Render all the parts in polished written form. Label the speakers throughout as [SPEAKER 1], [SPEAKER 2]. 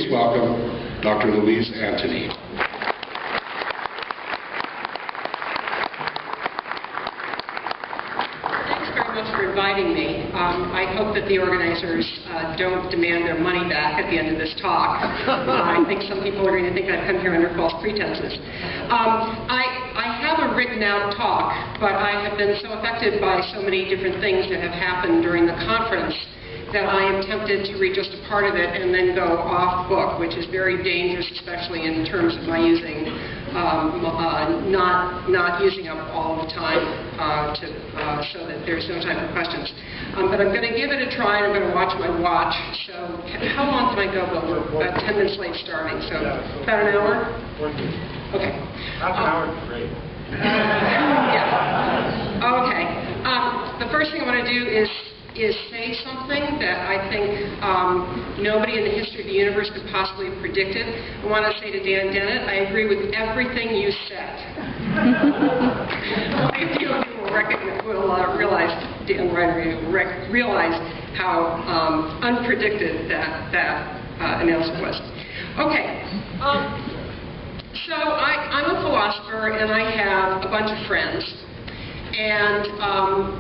[SPEAKER 1] welcome Dr. Louise Antony.
[SPEAKER 2] Inviting me. I hope that the organizers don't demand their money back at the end of this talk. I think some people are going to think I've come here under false pretenses. I have a written out talk, but I have been so affected by so many different things that have happened during the conference that I am tempted to read just a part of it and then go off book, which is very dangerous, especially in terms of my using, not using up all the time so that there's no time for questions. But I'm going to give it a try, and I'm going to watch my watch. So how long can I go? Well, we're about 10 minutes late starting, so about an hour? Okay.
[SPEAKER 3] Half an hour is great.
[SPEAKER 2] Yeah. Okay. The first thing I want to do is say something that I think nobody in the history of the universe could possibly have predicted. I want to say to Dan Dennett, I agree with everything you said. Only a few of you will realize, Dan Reiner will realize how unpredicted that announcement was. Okay. So I'm a philosopher, and I have a bunch of friends. And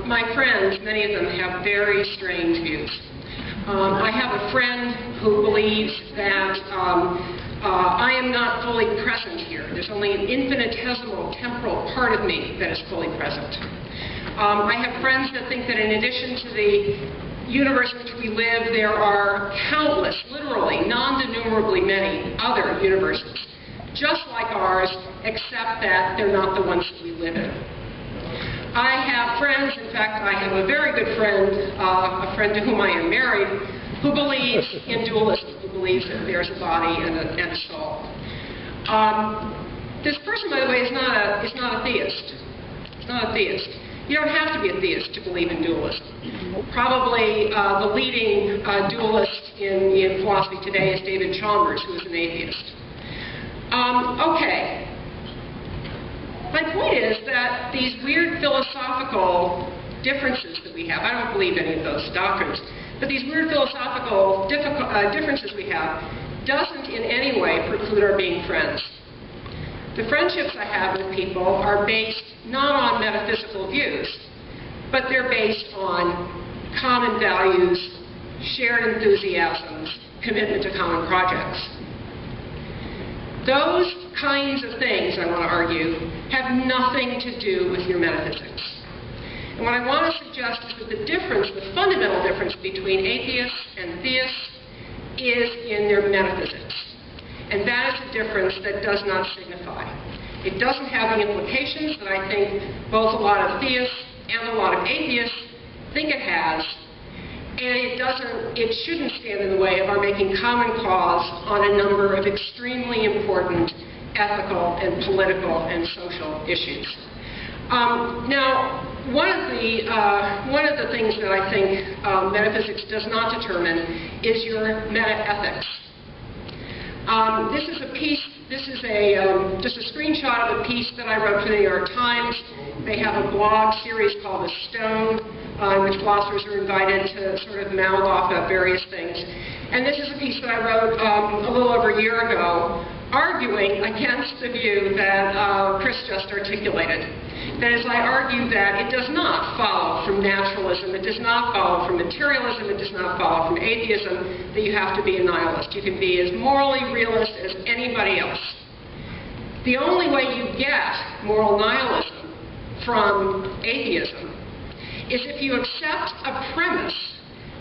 [SPEAKER 2] my friends, many of them, have very strange views. I have a friend who believes that I am not fully present here. There's only an infinitesimal temporal part of me that is fully present. I have friends that think that in addition to the universe in which we live, there are countless, literally, non-denumerably many other universes, just like ours, except that they're not the ones that we live in. I have friends, in fact, I have a very good friend, a friend to whom I am married, who believes in dualism, who believes that there's a body and a soul. This person, by the way, is not a theist. It's not a theist. You don't have to be a theist to believe in dualism. Probably the leading dualist in philosophy today is David Chalmers, who is an atheist. Okay. My point is that these weird philosophical differences that we have, I don't believe any of those doctrines, but these weird philosophical differences we have doesn't in any way preclude our being friends. The friendships I have with people are based not on metaphysical views, but they're based on common values, shared enthusiasms, commitment to common projects. Those kinds of things, I want to argue, have nothing to do with your metaphysics. And what I want to suggest is that the difference, the fundamental difference between atheists and theists is in their metaphysics. And that is a difference that does not signify. It doesn't have the implications that I think both a lot of theists and a lot of atheists think it has. And it shouldn't stand in the way of our making common cause on a number of extremely important ethical and political and social issues. Now, one of the things that I think metaphysics does not determine is your meta-ethics. This is a piece. This is just a screenshot of a piece that I wrote for the New York Times. They have a blog series called The Stone, in which philosophers are invited to sort of mouth off about various things. And this is a piece that I wrote a little over a year ago, arguing against the view that Chris just articulated. That is, I argue that it does not follow from naturalism, it does not follow from materialism, it does not follow from atheism that you have to be a nihilist. You can be as morally realist as anybody else. The only way you get moral nihilism from atheism is if you accept a premise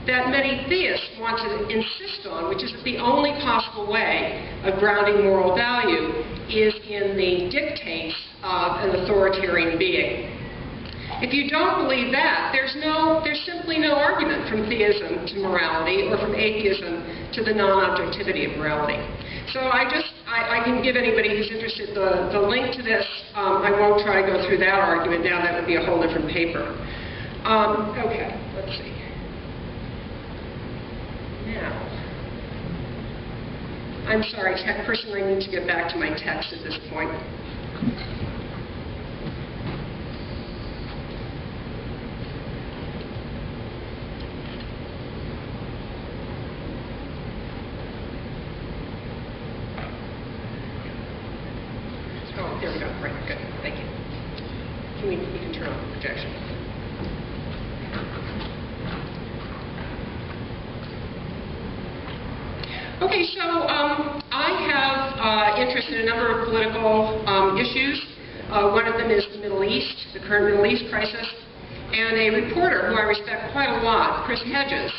[SPEAKER 2] that many theists want to insist on, which is that the only possible way of grounding moral value is in the dictates of an authoritarian being. If you don't believe that, there's simply no argument from theism to morality or from atheism to the non-objectivity of morality. So I can give anybody who's interested the link to this. I won't try to go through that argument now. That would be a whole different paper. Okay, let's see. Now, I'm sorry, personally I need to get back to my text at this point. You can turn off the projection. Okay, so I have interest in a number of political issues. One of them is the Middle East, the current Middle East crisis. And a reporter who I respect quite a lot, Chris Hedges,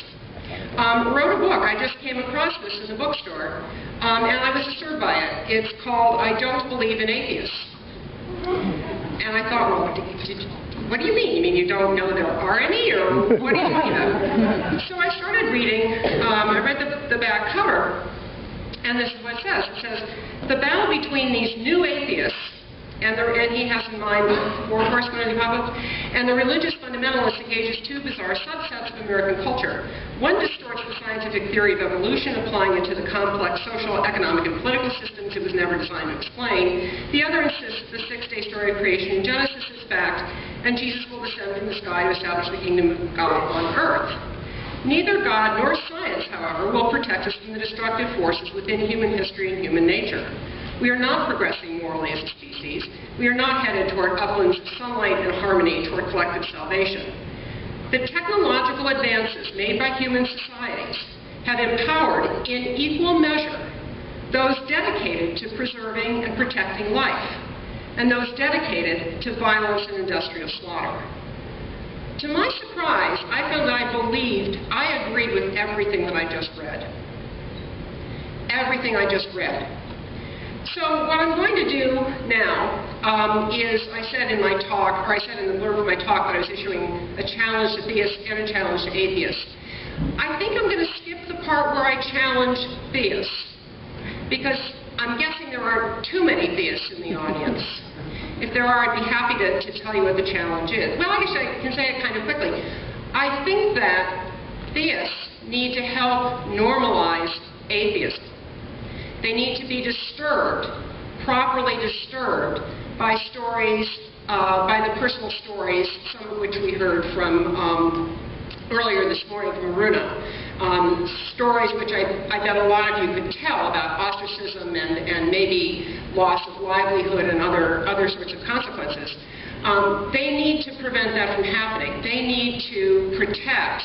[SPEAKER 2] wrote a book. I just came across this in the bookstore, and I was disturbed by it. It's called I Don't Believe in Atheists. And I thought, well, what do you mean? You mean you don't know there are any, or what do you mean? So I started reading. I read the back cover, and this is what it says. It says, the battle between these new atheists, and he has in mind the war horsemen of the apocalypse, and the religious fundamentalists engages two bizarre subsets of American culture. One distorts the scientific theory of evolution, applying it to the complex social, economic, and political systems it was never designed to explain. The other insists that the six-day story of creation in Genesis is fact, and Jesus will descend from the sky to establish the kingdom of God on earth. Neither God nor science, however, will protect us from the destructive forces within human history and human nature. We are not progressing morally as a species. We are not headed toward uplands of sunlight and harmony toward collective salvation. The technological advances made by human societies have empowered in equal measure those dedicated to preserving and protecting life, and those dedicated to violence and industrial slaughter. To my surprise, I found that I agreed with everything that I just read. Everything I just read. So what I'm going to do now is, I said in my talk, or I said in the blurb of my talk that I was issuing a challenge to theists and a challenge to atheists. I think I'm going to skip the part where I challenge theists, because I'm guessing there aren't too many theists in the audience. If there are, I'd be happy to tell you what the challenge is. Well, I guess I can say it kind of quickly. I think that theists need to help normalize atheism. They need to be disturbed, properly disturbed, by stories, by the personal stories, some of which we heard from earlier this morning from Aruna. Stories which I bet a lot of you could tell about ostracism and maybe loss of livelihood and other sorts of consequences. They need to prevent that from happening. They need to protect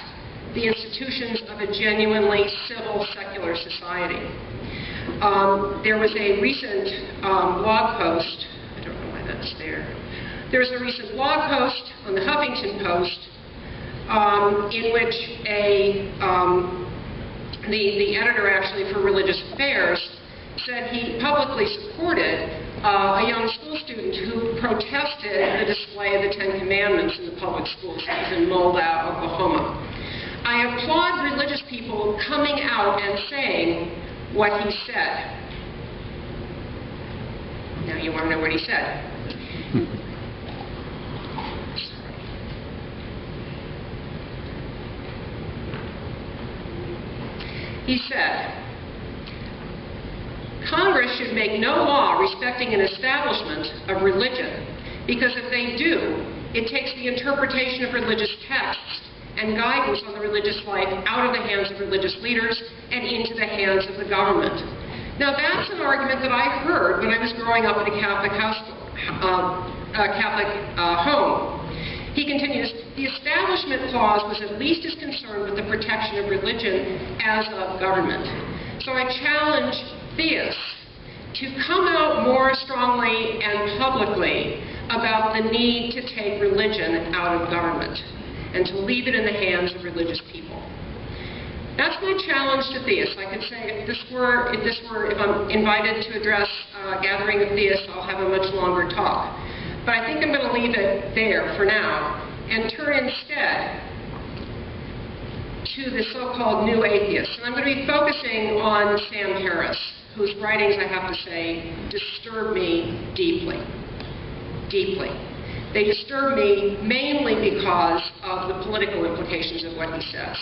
[SPEAKER 2] the institutions of a genuinely civil, secular society. There was a recent blog post, I don't know why that's there. There's a recent blog post on the Huffington Post in which the editor actually for Religious Affairs said he publicly supported a young school student who protested the display of the Ten Commandments in the public schools. It was in Molda, Oklahoma. I applaud religious people coming out and saying what he said. Now you want to know what he said. He said, Congress should make no law respecting an establishment of religion, because if they do, it takes the interpretation of religious texts and guidance on the religious life out of the hands of religious leaders and into the hands of the government. Now that's an argument that I heard when I was growing up in a Catholic home. He continues, the Establishment Clause was at least as concerned with the protection of religion as of government. So I challenge theists to come out more strongly and publicly about the need to take religion out of government and to leave it in the hands of religious people. That's my challenge to theists. I could say if I'm invited to address a gathering of theists, I'll have a much longer talk. But I think I'm going to leave it there for now and turn instead to the so-called new atheists. And I'm going to be focusing on Sam Harris, whose writings, I have to say, disturb me deeply. Deeply. They disturb me mainly because of the political implications of what he says.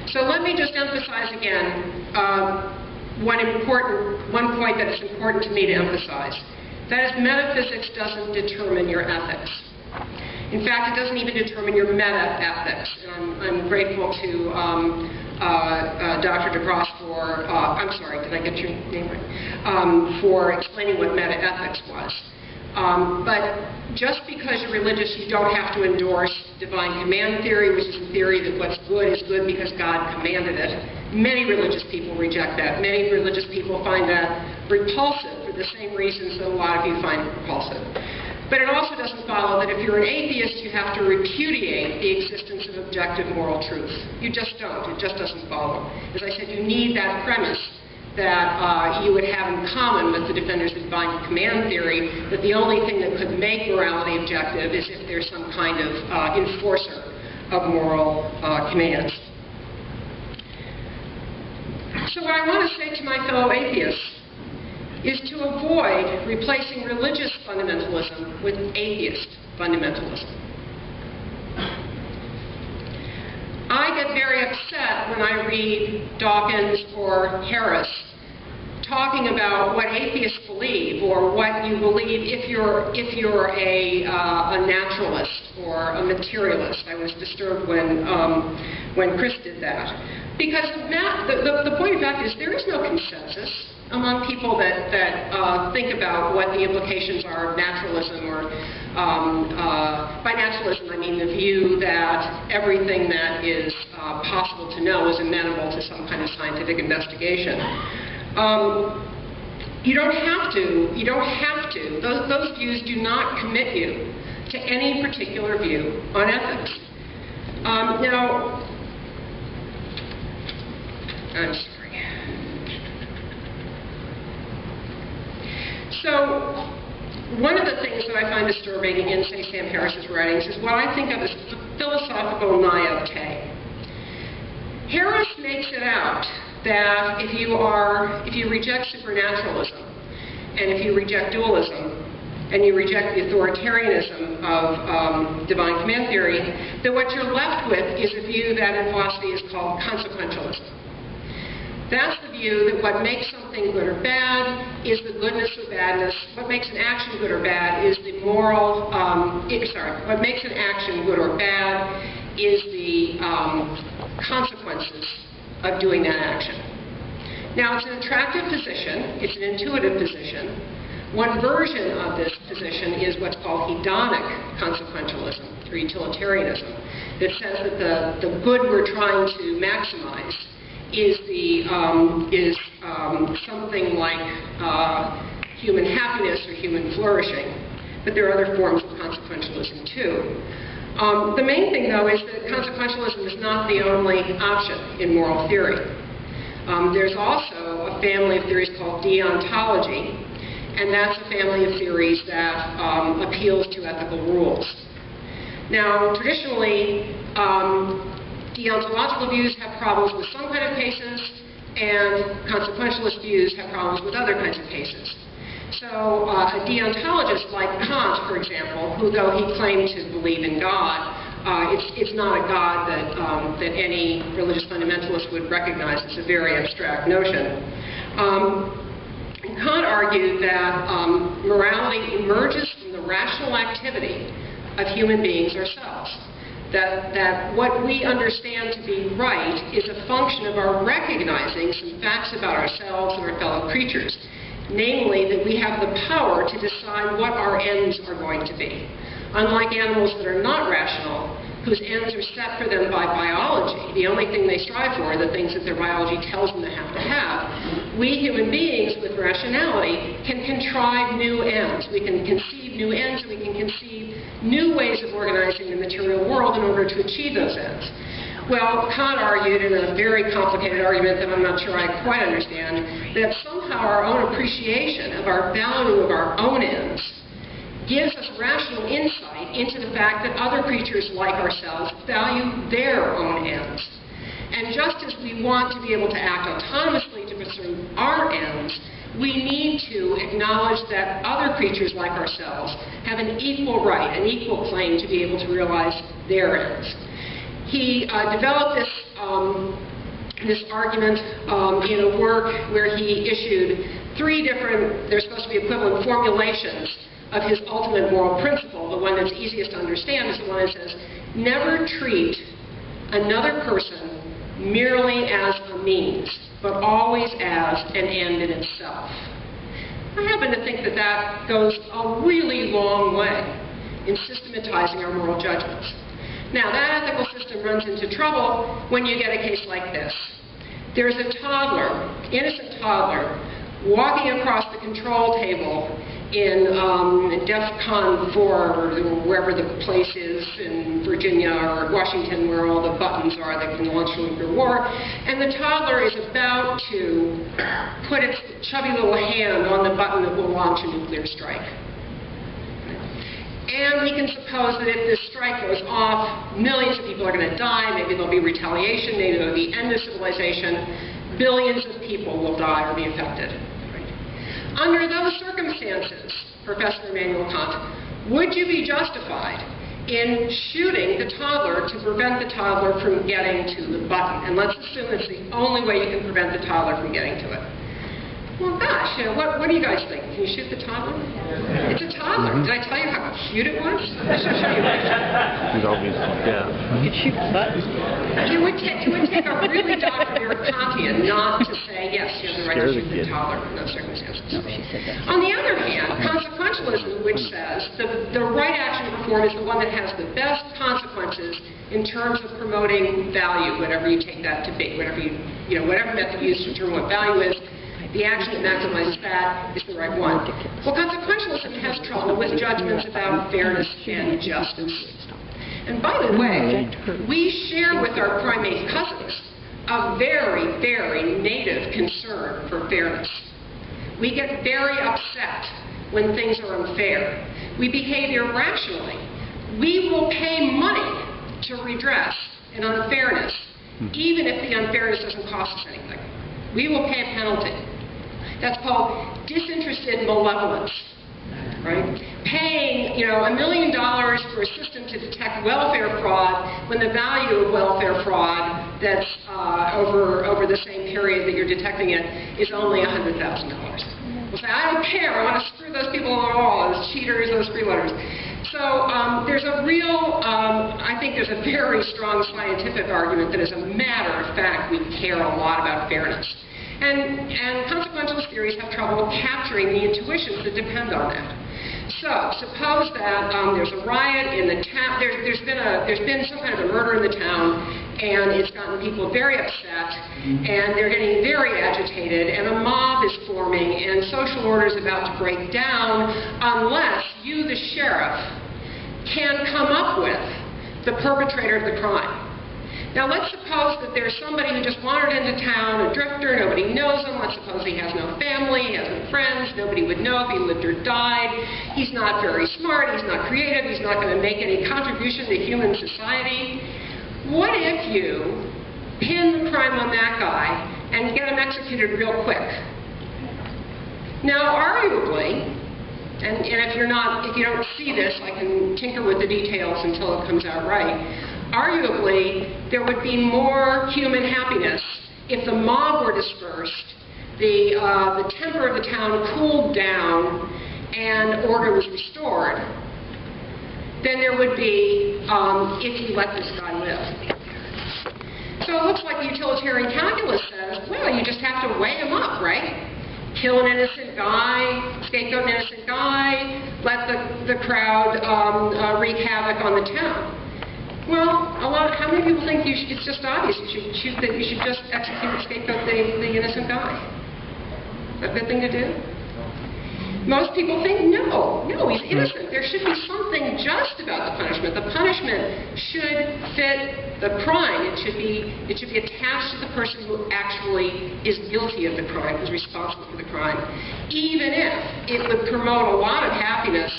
[SPEAKER 2] So let me just emphasize again one point that is important to me to emphasize. That is, metaphysics doesn't determine your ethics. In fact, it doesn't even determine your meta-ethics. And I'm grateful to Dr. DeGrasse for, I'm sorry, did I get your name right? For explaining what metaethics was. But just because you're religious, you don't have to endorse divine command theory, which is a theory that what's good is good because God commanded it. Many religious people reject that. Many religious people find that repulsive for the same reasons that a lot of you find it repulsive. But it also doesn't follow that if you're an atheist, you have to repudiate the existence of objective moral truth. You just don't. It just doesn't follow. As I said, you need that premise that you would have in common with the defenders of divine command theory, that the only thing that could make morality objective is if there's some kind of enforcer of moral commands. So what I want to say to my fellow atheists is to avoid replacing religious fundamentalism with atheist fundamentalism. I get very upset when I read Dawkins or Harris talking about what atheists believe or what you believe if you're a naturalist or a materialist. I was disturbed when Chris did that. Because the point of fact is there is no consensus among people that think about what the implications are of naturalism, or by naturalism I mean the view that everything that is possible to know is amenable to some kind of scientific investigation. You don't have to. Those views do not commit you to any particular view on ethics. Now, I'm sorry. So, one of the things that I find disturbing in, say, Sam Harris's writings is what I think of as philosophical naivete. Harris makes it out that if you reject supernaturalism, and if you reject dualism, and you reject the authoritarianism of divine command theory, that what you're left with is a view that in philosophy is called consequentialism. That's the view that what makes something good or bad is the goodness or badness. What makes an action good or bad is the moral, what makes an action good or bad is the consequences of doing that action. Now, it's an attractive position. It's an intuitive position. One version of this position is what's called hedonic consequentialism, or utilitarianism, that says that the good we're trying to maximize is something like human happiness or human flourishing. But there are other forms of consequentialism too. The main thing, though, is that consequentialism is not the only option in moral theory. There's also a family of theories called deontology, and that's a family of theories that appeals to ethical rules. Now, traditionally, deontological views have problems with some kind of cases, and consequentialist views have problems with other kinds of cases. So a deontologist like Kant, for example, who though he claimed to believe in God, it's not a God that any religious fundamentalist would recognize. It's a very abstract notion. Kant argued that morality emerges from the rational activity of human beings ourselves. That what we understand to be right is a function of our recognizing some facts about ourselves and our fellow creatures. Namely, that we have the power to decide what our ends are going to be. Unlike animals that are not rational, whose ends are set for them by biology, the only thing they strive for are the things that their biology tells them they have to have. We human beings with rationality can contrive new ends. We can conceive new ends, and we can conceive new ways of organizing the material world in order to achieve those ends. Well, Kant argued in a very complicated argument that I'm not sure I quite understand, that somehow our own appreciation of our value of our own ends gives us rational insight into the fact that other creatures like ourselves value their own ends. And just as we want to be able to act autonomously to pursue our ends, we need to acknowledge that other creatures like ourselves have an equal right, an equal claim to be able to realize their ends. He developed this argument in a work where he issued 3 different, they're supposed to be equivalent formulations of his ultimate moral principle. The one that's easiest to understand is the one that says, never treat another person merely as a means, but always as an end in itself. I happen to think that that goes a really long way in systematizing our moral judgments. Now, that ethical system runs into trouble when you get a case like this. There's a toddler, innocent toddler, walking across the control table in DEF CON 4, or wherever the place is in Virginia or Washington where all the buttons are that can launch a nuclear war, and the toddler is about to put its chubby little hand on the button that will launch a nuclear strike. And we can suppose that if this strike goes off, millions of people are going to die, maybe there'll be retaliation, maybe there'll be end of civilization, billions of people will die or be affected. Under those circumstances, Professor Immanuel Kant, would you be justified in shooting the toddler to prevent the toddler from getting to the button? And let's assume it's the only way you can prevent the toddler from getting to it. Well, gosh, what do you guys think? Can you shoot the toddler? It's a toddler. Did I tell you how cute it was? I should show you a picture.
[SPEAKER 3] It's obvious, yeah.
[SPEAKER 4] You could shoot the button.
[SPEAKER 2] It would take a really Dr. Kantian not to say, yes, you have the right to shoot the toddler in those circumstances.
[SPEAKER 4] No, she said that.
[SPEAKER 2] On the other hand, consequentialism, which says the right action to perform is the one that has the best consequences in terms of promoting value, whatever you take that to be, whatever method you use to determine what value is, the action that maximizes that is the right one. Well, consequentialism has trouble with judgments about fairness and justice. And by the way, we share with our primate cousins a very, very native concern for fairness. We get very upset when things are unfair. We behave irrationally. We will pay money to redress an unfairness, even if the unfairness doesn't cost us anything. We will pay a penalty. That's called disinterested malevolence, right? Paying, $1 million for a system to detect welfare fraud when the value of welfare fraud that's over the same period that you're detecting it is only $100,000. We'll say, I don't care, I want to screw those people all, those cheaters, those freeloaders. So there's a real, I think there's a very strong scientific argument that as a matter of fact, we care a lot about fairness. And consequentialist theories have trouble capturing the intuitions that depend on that. So suppose that there's a riot in the town, there's been some kind of a murder in the town, and it's gotten people very upset, and they're getting very agitated, and a mob is forming, and social order is about to break down unless you, the sheriff, can come up with the perpetrator of the crime. Now, let's suppose that there's somebody who just wandered into town, a drifter, nobody knows him. Let's suppose he has no family, he has no friends, nobody would know if he lived or died. He's not very smart, he's not creative, he's not going to make any contribution to human society. What if you pin the crime on that guy and get him executed real quick? Now, arguably, and if you don't see this, I can tinker with the details until it comes out right. Arguably, there would be more human happiness if the mob were dispersed, the temper of the town cooled down, and order was restored, than there would be if you let this guy live. So it looks like the utilitarian calculus says, well, you just have to weigh him up, right? Kill an innocent guy, scapegoat an innocent guy, let the crowd wreak havoc on the town. Well, how many people think it's just obvious you should just execute and scapegoat the innocent guy? Is that a good thing to do? Most people think, no, he's innocent. There should be something just about the punishment. The punishment should fit the crime. It should be attached to the person who actually is guilty of the crime, who's responsible for the crime, even if it would promote a lot of happiness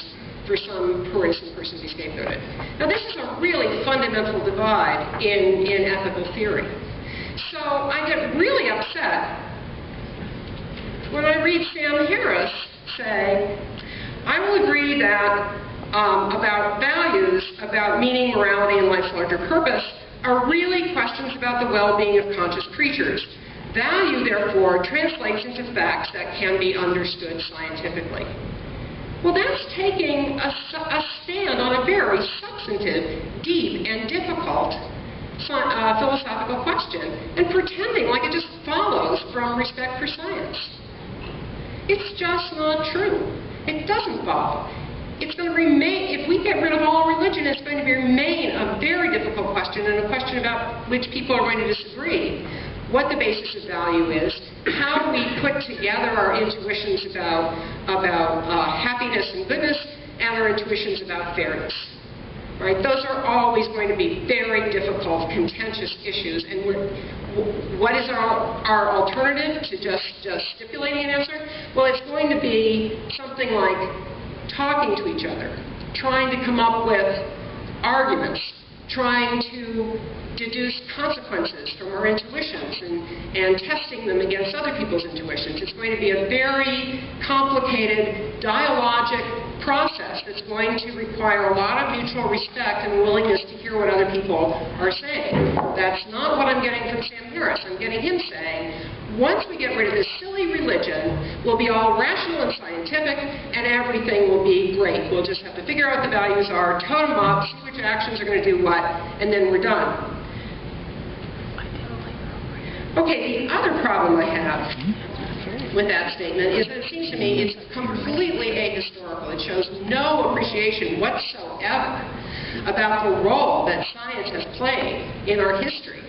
[SPEAKER 2] for some poor innocent person to be scapegoated. Now, this is a really fundamental divide in ethical theory. So I get really upset when I read Sam Harris say, I will agree that about values, about meaning, morality, and life's larger purpose are really questions about the well-being of conscious creatures. Value, therefore, translates into facts that can be understood scientifically. Well, that's taking a stand on a very substantive, deep, and difficult philosophical question and pretending like it just follows from respect for science. It's just not true. It doesn't follow. It's going to remain, if we get rid of all religion, it's going to remain a very difficult question, and a question about which people are going to disagree. What the basis of value is, how do we put together our intuitions about happiness and goodness, and our intuitions about fairness. Right? Those are always going to be very difficult, contentious issues, and what is our alternative to just stipulating an answer? Well, it's going to be something like talking to each other, trying to come up with arguments, trying to deduce consequences from our intuitions and testing them against other people's intuitions. It's going to be a very complicated, dialogic process that's going to require a lot of mutual respect and willingness to hear what other people are saying. That's not what I'm getting from Sam Harris. I'm getting him saying, once we get rid of this silly religion, we'll be all rational and scientific, and everything will be great. We'll just have to figure out what the values are, tote them up, see which actions are going to do what, and then we're done. Okay, the other problem I have with that statement is that it seems to me it's completely ahistorical. It shows no appreciation whatsoever about the role that science has played in our history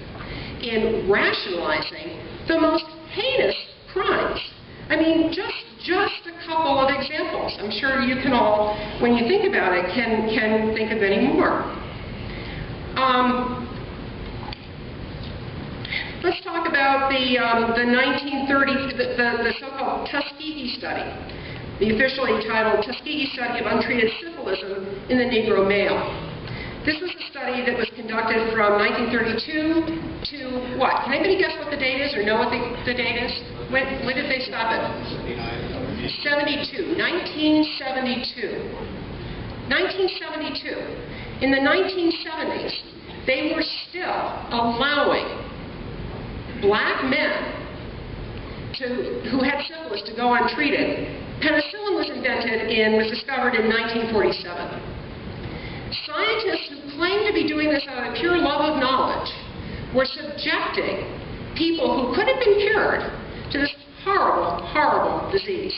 [SPEAKER 2] in rationalizing the most heinous crimes. I mean, just a couple of examples. I'm sure you can all, when you think about it, can think of any more. Let's talk about the 1930, the so-called Tuskegee study, the officially titled Tuskegee Study of Untreated Syphilism in the Negro Male. This was a study that was conducted from 1932 to what? Can anybody guess what the date is or know what the date is? When did they stop it? 72. 1972. 1972. In the 1970s, they were still allowing black men who had syphilis to go untreated. Penicillin was discovered in 1947. Scientists who claimed to be doing this out of pure love of knowledge were subjecting people who could have been cured to this horrible, horrible disease.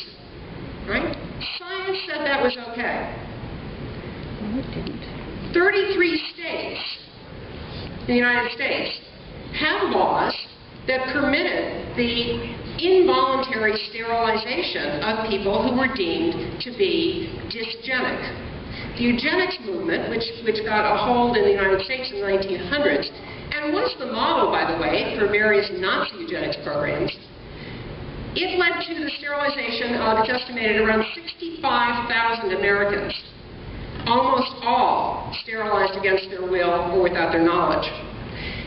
[SPEAKER 2] Right? Science said that was okay. 33 states in the United States have laws that permitted the involuntary sterilization of people who were deemed to be dysgenic. The eugenics movement, which got a hold in the United States in the 1900s, and was the model, by the way, for various Nazi eugenics programs, it led to the sterilization of, it's estimated, around 65,000 Americans, almost all sterilized against their will or without their knowledge.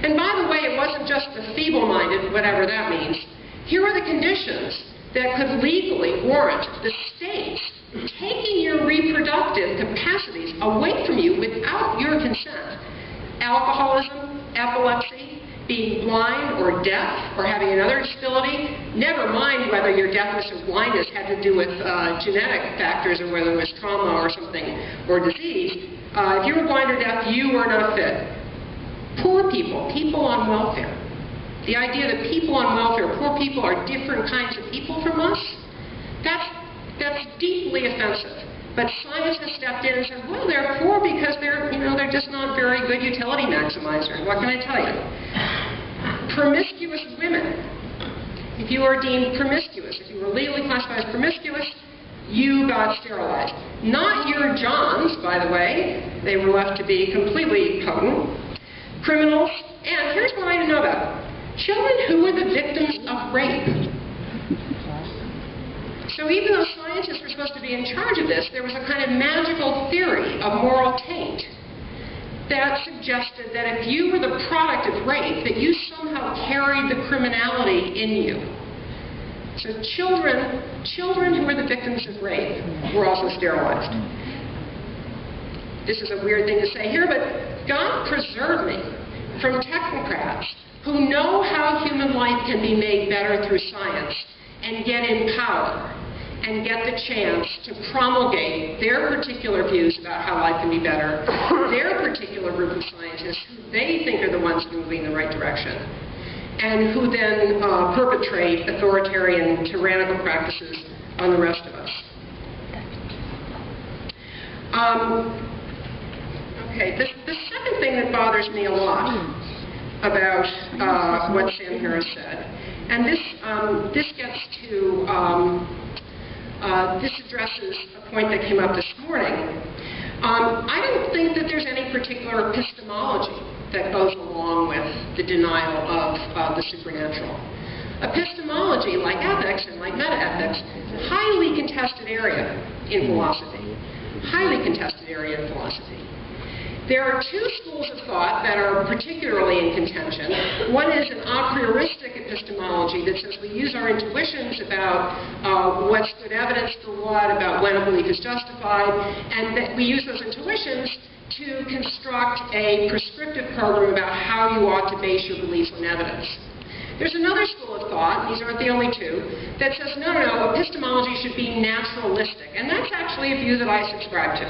[SPEAKER 2] And by the way, it wasn't just the feeble-minded, whatever that means. Here are the conditions that could legally warrant the states taking your reproductive capacities away from you without your consent. Alcoholism, epilepsy, being blind or deaf, or having another disability, never mind whether your deafness or blindness had to do with genetic factors or whether it was trauma or something, or disease. If you were blind or deaf, you were not fit. Poor people, people on welfare. The idea that people on welfare, poor people, are different kinds of people from us, that's deeply offensive. But science has stepped in and said, well, they're poor because they're just not very good utility maximizers. What can I tell you? Promiscuous women. If you are deemed promiscuous, if you were legally classified as promiscuous, you got sterilized. Not your Johns, by the way. They were left to be completely potent. Criminals, and here's what I know about. Children who were the victims of rape. So even though scientists were supposed to be in charge of this, there was a kind of magical theory of moral taint that suggested that if you were the product of rape, that you somehow carried the criminality in you. So children who were the victims of rape were also sterilized. This is a weird thing to say here, but God preserve me from technocrats who know how human life can be made better through science and get in power and get the chance to promulgate their particular views about how life can be better, their particular group of scientists who they think are the ones moving in the right direction, and who then perpetrate authoritarian, tyrannical practices on the rest of us. Okay, the second thing that bothers me a lot about what Sam Harris said, and this gets to, this addresses a point that came up this morning. I don't think that there's any particular epistemology that goes along with the denial of the supernatural. Epistemology, like ethics and like metaethics, highly contested area in philosophy. Highly contested area in philosophy. There are two schools of thought that are particularly in contention. One is an a prioristic epistemology that says we use our intuitions about what's good evidence for what, about when a belief is justified, and that we use those intuitions to construct a prescriptive program about how you ought to base your beliefs on evidence. There's another school of thought, and these aren't the only two, that says no, epistemology should be naturalistic, and that's actually a view that I subscribe to.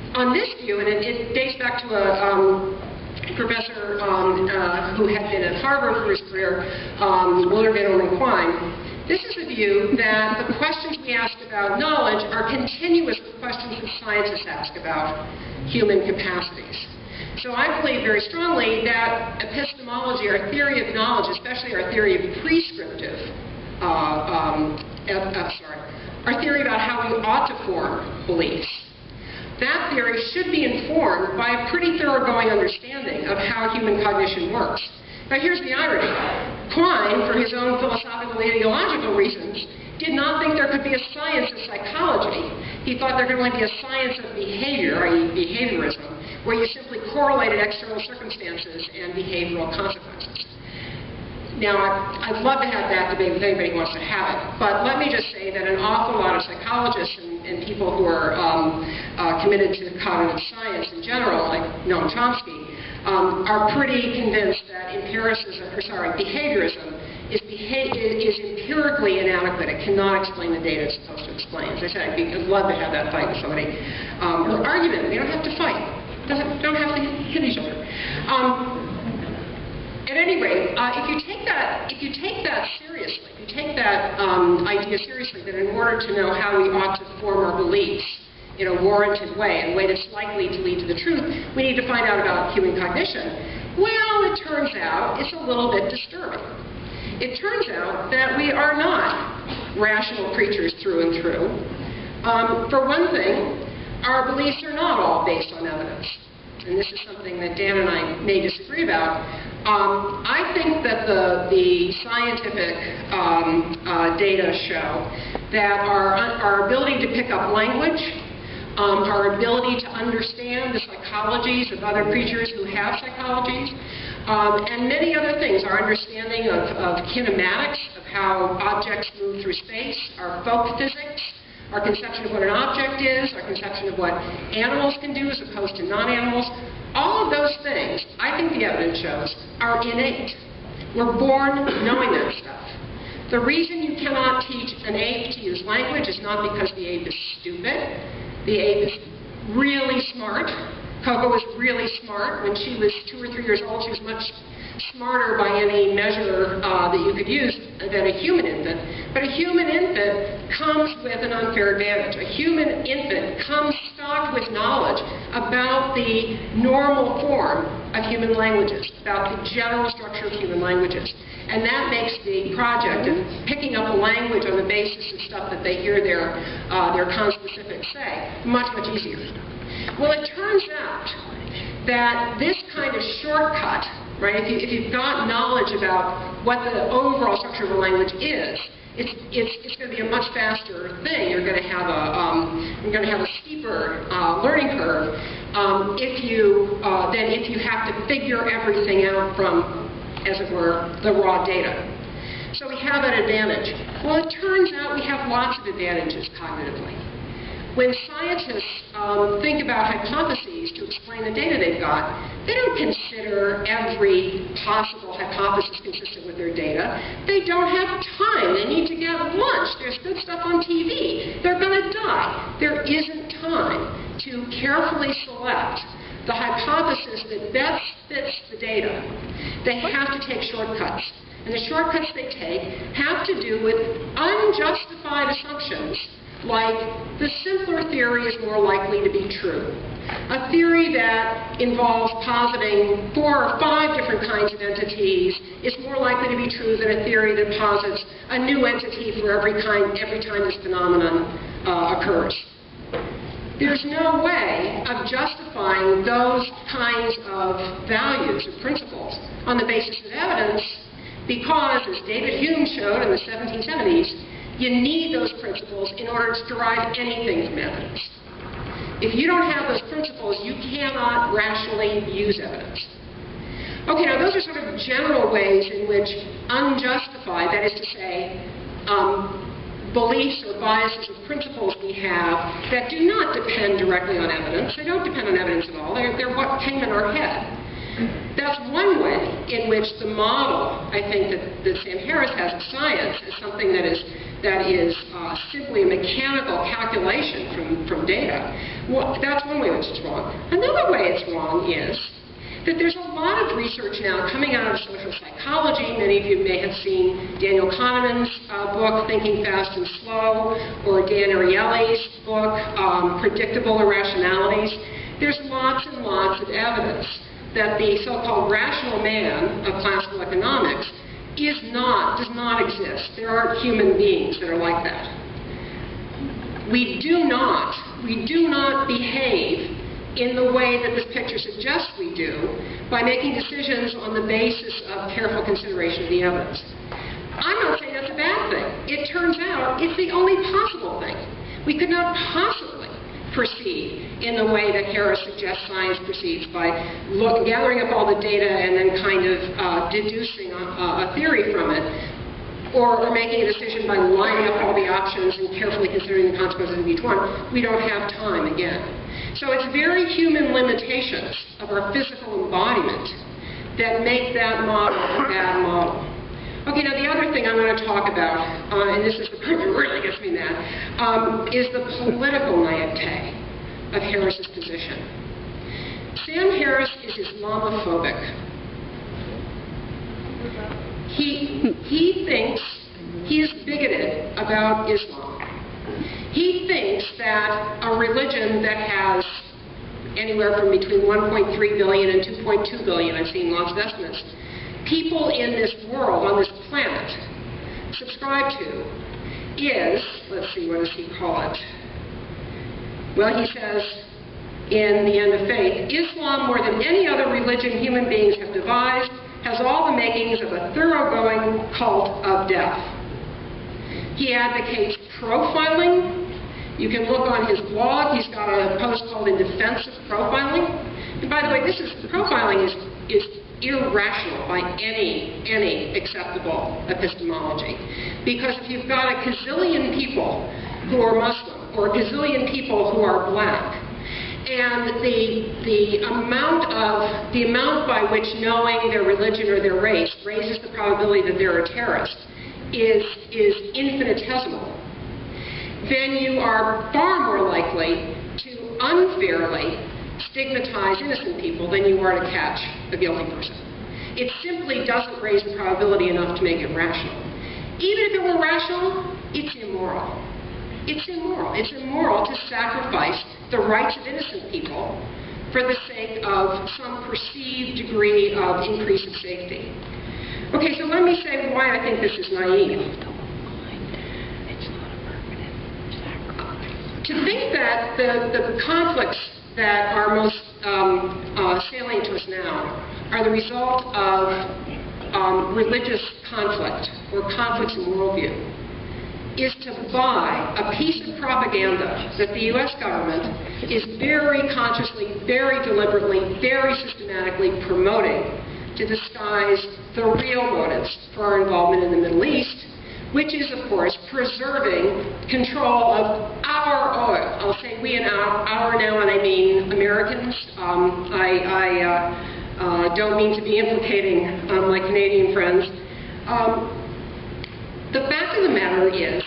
[SPEAKER 2] On this view, and it dates back to a professor who had been at Harvard for his career, Willard Van Orman Quine. This is a view that the questions we ask about knowledge are continuous with questions that scientists ask about human capacities. So I believe very strongly that epistemology, our theory of knowledge, especially our theory of prescriptive, our theory about how we ought to form beliefs, that theory should be informed by a pretty thoroughgoing understanding of how human cognition works. Now here's the irony. Quine, for his own philosophical ideological reasons, did not think there could be a science of psychology. He thought there could only be a science of behavior, i.e. behaviorism, where you simply correlated external circumstances and behavioral consequences. Now, I'd love to have that debate with anybody who wants to have it, but let me just say that an awful lot of psychologists and people who are committed to cognitive science in general, like Noam Chomsky, are pretty convinced that behaviorism is empirically inadequate. It cannot explain the data it's supposed to explain. As I said, I'd love to have that fight with somebody. Or argument. We don't have to fight. Don't have to hit each other. At any rate, if you take that seriously, if you take that idea seriously, that in order to know how we ought to form our beliefs in a warranted way, in a way that's likely to lead to the truth, we need to find out about human cognition. Well, it turns out it's a little bit disturbing. It turns out that we are not rational creatures through and through. For one thing, our beliefs are not all based on evidence. And this is something that Dan and I may disagree about. I think that the scientific data show that our ability to pick up language, our ability to understand the psychologies of other creatures who have psychologies, and many other things, our understanding of kinematics, of how objects move through space, our folk physics, our conception of what an object is, our conception of what animals can do as opposed to non-animals, all of those things, I think the evidence shows, are innate. We're born knowing that stuff. The reason you cannot teach an ape to use language is not because the ape is stupid. The ape is really smart. Coco was really smart. When she was 2 or 3 years old, she was much smarter by any measure that you could use than a human infant. But a human infant comes with an unfair advantage. A human infant comes stocked with knowledge about the normal form of human languages, about the general structure of human languages. And that makes the project of picking up a language on the basis of stuff that they hear their conspecifics say much, much easier. Well, it turns out that this kind of shortcut, right, if you've got knowledge about what the overall structure of a language is, it's going to be a much faster thing. You're going to have a steeper learning curve if you have to figure everything out from, as it were, the raw data. So we have an advantage. Well, it turns out we have lots of advantages cognitively. When scientists think about hypotheses to explain the data they've got, they don't consider every possible hypothesis consistent with their data. They don't have time. They need to get lunch. There's on TV. They're going to die. There isn't time to carefully select the hypothesis that best fits the data. They have to take shortcuts. And the shortcuts they take have to do with unjustified assumptions, like the simpler theory is more likely to be true. A theory that involves positing 4 or 5 different kinds of entities is more likely to be true than a theory that posits a new entity for every time this phenomenon occurs. There's no way of justifying those kinds of values or principles on the basis of evidence because, as David Hume showed in the 1770s, you need those principles in order to derive anything from evidence. If you don't have those principles, you cannot rationally use evidence. Okay, now those are sort of general ways in which unjustified, that is to say, beliefs or biases or principles we have that do not depend directly on evidence. They don't depend on evidence at all. They're what came in our head. That's one way in which the model, I think, that Sam Harris has of science is something that is simply a mechanical calculation from data. Well, that's one way in which it's wrong. Another way it's wrong is that there's a lot of research now coming out of social psychology. Many of you may have seen Daniel Kahneman's book, Thinking Fast and Slow, or Dan Ariely's book, Predictable Irrationalities. There's lots and lots of evidence that the so-called rational man of classical economics does not exist. There aren't human beings that are like that. We do not behave in the way that this picture suggests we do by making decisions on the basis of careful consideration of the evidence. I'm not saying that's a bad thing. It turns out it's the only possible thing. We could not possibly proceed in the way that Harris suggests science proceeds by gathering up all the data and then kind of deducing a theory from it, or making a decision by lining up all the options and carefully considering the consequences of each one. We don't have time again. So it's very human limitations of our physical embodiment that make that model a bad model. Okay, now the other thing I want to talk about, and this is the part that really gets me mad, is the political naivete of Harris's position. Sam Harris is Islamophobic. He thinks he is bigoted about Islam. He thinks that a religion that has anywhere from between 1.3 billion and 2.2 billion, I've seen lots of estimates, people in this world, on this planet, subscribe to is, let's see, what does he call it? Well, he says, in The End of Faith, Islam, more than any other religion human beings have devised, has all the makings of a thoroughgoing cult of death. He advocates profiling. You can look on his blog. He's got a post called In Defense of Profiling. And by the way, profiling is irrational by any acceptable epistemology. Because if you've got a gazillion people who are Muslim, or a gazillion people who are black, and the amount by which knowing their religion or their race raises the probability that they're a terrorist is infinitesimal, then you are far more likely to unfairly stigmatize innocent people than you are to catch a guilty person. It simply doesn't raise the probability enough to make it rational. Even if it were rational, it's immoral. It's immoral. It's immoral to sacrifice the rights of innocent people for the sake of some perceived degree of increase of safety. Okay, so let me say why I think this is naive. To think that the conflicts that are most salient to us now are the result of religious conflict or conflicts in worldview is to buy a piece of propaganda that the U.S. government is very consciously, very deliberately, very systematically promoting to disguise the real motives for our involvement in the Middle East, which is, of course, preserving control of our oil. I'll say we and our now, and I mean Americans. I don't mean to be implicating my Canadian friends. The fact of the matter is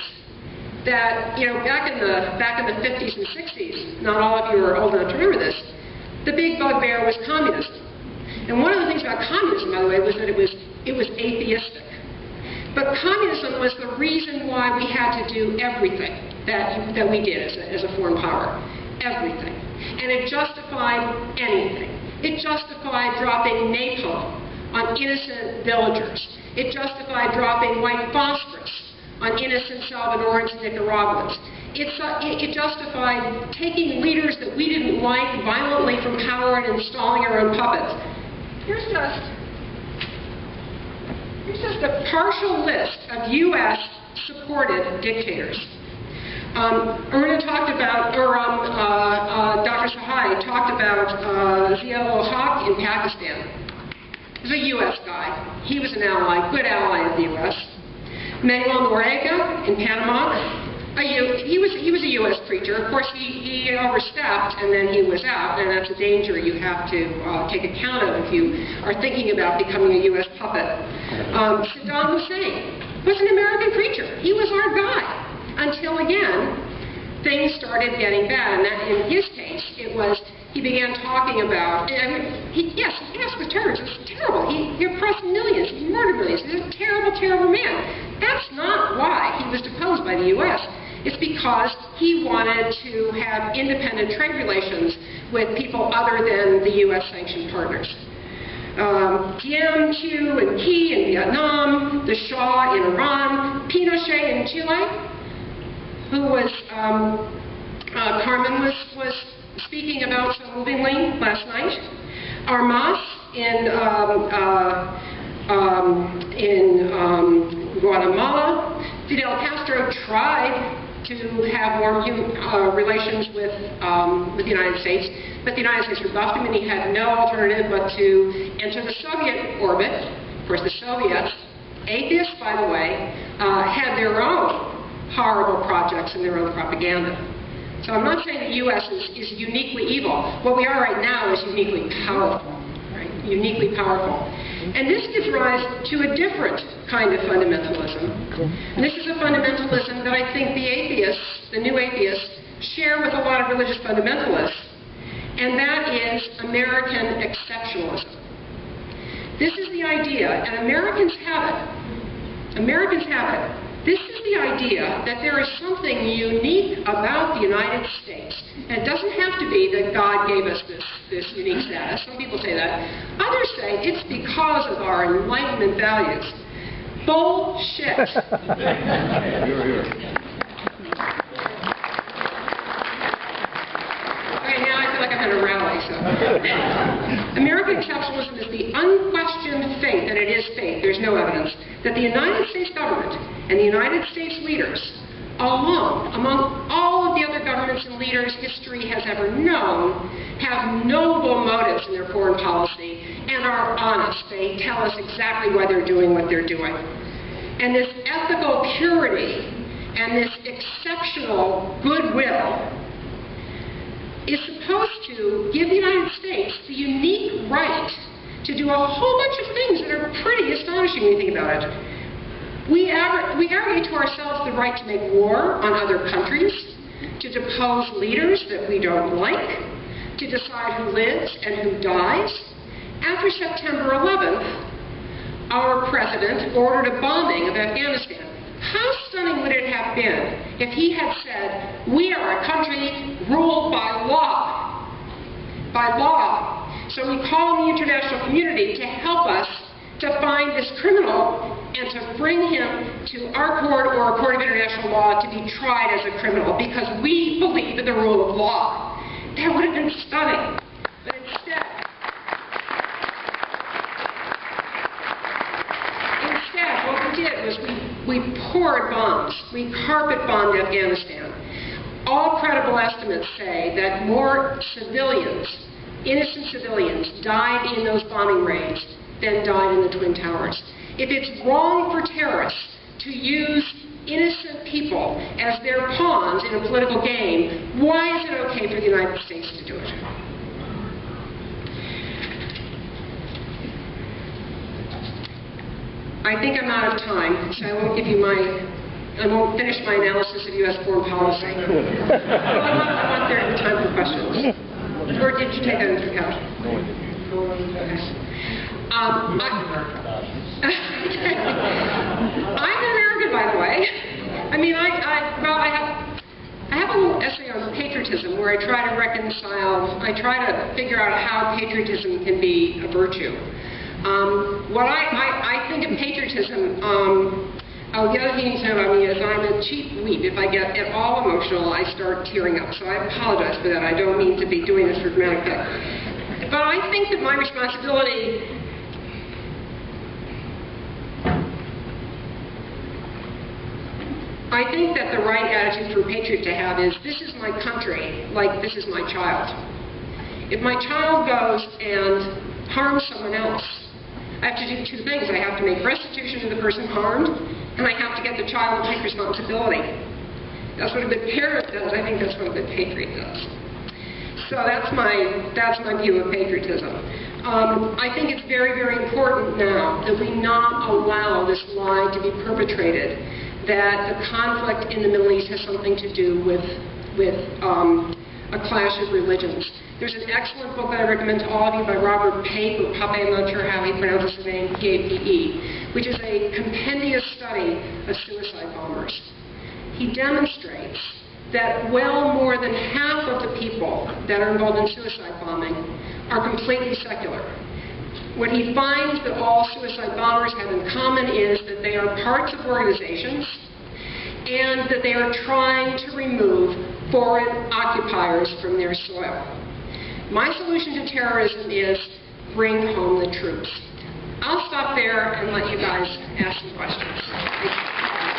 [SPEAKER 2] that, you know, back in the 50s and 60s, not all of you are old enough to remember this, the big bugbear was communism. And one of the things about communism, by the way, was that it was atheistic. But communism was the reason why we had to do everything that we did as a foreign power. Everything. And it justified anything. It justified dropping napalm on innocent villagers. It justified dropping white phosphorus on innocent Salvadorans and Nicaraguans. It justified taking leaders that we didn't like violently from power and installing our own puppets. Here's just a partial list of U.S. supported dictators. Irna talked about, or Dr. Sahai talked about Zia-ul Haq in Pakistan. He was a U.S. guy. He was an ally, good ally of the U.S. Manuel Noriega in Panama. He was a U.S. preacher. Of course, he overstepped, and then he was out, and that's a danger you have to take account of if you are thinking about becoming a U.S. puppet. Saddam Hussein was an American preacher. He was our guy. Until, again, things started getting bad. And that, in his case, it was, he began talking about, yes, with terrorism. It was terrible. He oppressed millions. He murdered millions. He was a terrible, terrible man. That's not why he was deposed by the U.S. It's because he wanted to have independent trade relations with people other than the U.S.-sanctioned partners. Diem, Q, and Key in Vietnam, the Shah in Iran, Pinochet in Chile, who was, Carmen was speaking about so movingly last night. Armas in Guatemala. Fidel Castro tried to have warm relations with the United States, but the United States rebuffed him, and he had no alternative but to enter the Soviet orbit. Of course, the Soviets, atheists, by the way, had their own horrible projects and their own propaganda. So I'm not saying the U.S. is uniquely evil. What we are right now is uniquely powerful, right? Uniquely powerful. And this gives rise to a different kind of fundamentalism. And this is a fundamentalism that I think the atheists, the new atheists, share with a lot of religious fundamentalists, and that is American exceptionalism. This is the idea, and Americans have it. This is the idea that there is something unique about the United States. And it doesn't have to be that God gave us this unique status. Some people say that. Others say it's because of our Enlightenment values. Bullshit. Okay, now I feel like I'm at a rally. So. American exceptionalism is the unquestioned faith, and it is faith, there's no evidence, that the United States government and the United States leaders alone, among all of the other governments and leaders history has ever known, have noble motives in their foreign policy and are honest. They tell us exactly why they're doing what they're doing. And this ethical purity and this exceptional goodwill is supposed to give the United States the unique right to do a whole bunch of things that are pretty astonishing when you think about it. We arrogate to ourselves the right to make war on other countries, to depose leaders that we don't like, to decide who lives and who dies. After September 11th, our president ordered a bombing of Afghanistan. How stunning would it have been if he had said, we are a country ruled by law. By law. So we call on the international community to help us to find this criminal and to bring him to our court or a court of international law to be tried as a criminal because we believe in the rule of law. That would have been stunning. But instead, what we did was we poured bombs. We carpet bombed Afghanistan. All credible estimates say that more civilians, innocent civilians, died in those bombing raids than died in the Twin Towers. If it's wrong for terrorists to use innocent people as their pawns in a political game, why is it okay for the United States to do it? I think I'm out of time, so I won't give you my I won't finish my analysis of U.S. foreign policy. I want there to be time for questions. Or did you take that into account? Okay. I'm an American, by the way. I mean, I have a little essay on patriotism where I try to figure out how patriotism can be a virtue. What I think of patriotism, the other thing to know about me is I'm a cheap weep. If I get at all emotional, I start tearing up. So I apologize for that. I don't mean to be doing this for dramatic effect. But I think that my responsibility I think that the right attitude for a patriot to have is, this is my country, like this is my child. If my child goes and harms someone else, I have to do two things. I have to make restitution to the person harmed, and I have to get the child to take responsibility. That's what a good parent does. I think that's what a good patriot does. So that's my view of patriotism. I think it's very, very important now that we not allow this lie to be perpetrated, that the conflict in the Middle East has something to do with a clash of religions. There's an excellent book that I recommend to all of you by Robert Pape, or Pape, I'm not sure how he pronounces his name, P-A-P-E, which is a compendious study of suicide bombers. He demonstrates that well more than half of the people that are involved in suicide bombing are completely secular. What he finds that all suicide bombers have in common is that they are parts of organizations and that they are trying to remove foreign occupiers from their soil. My solution to terrorism is bring home the troops. I'll stop there and let you guys ask some questions. Thank you.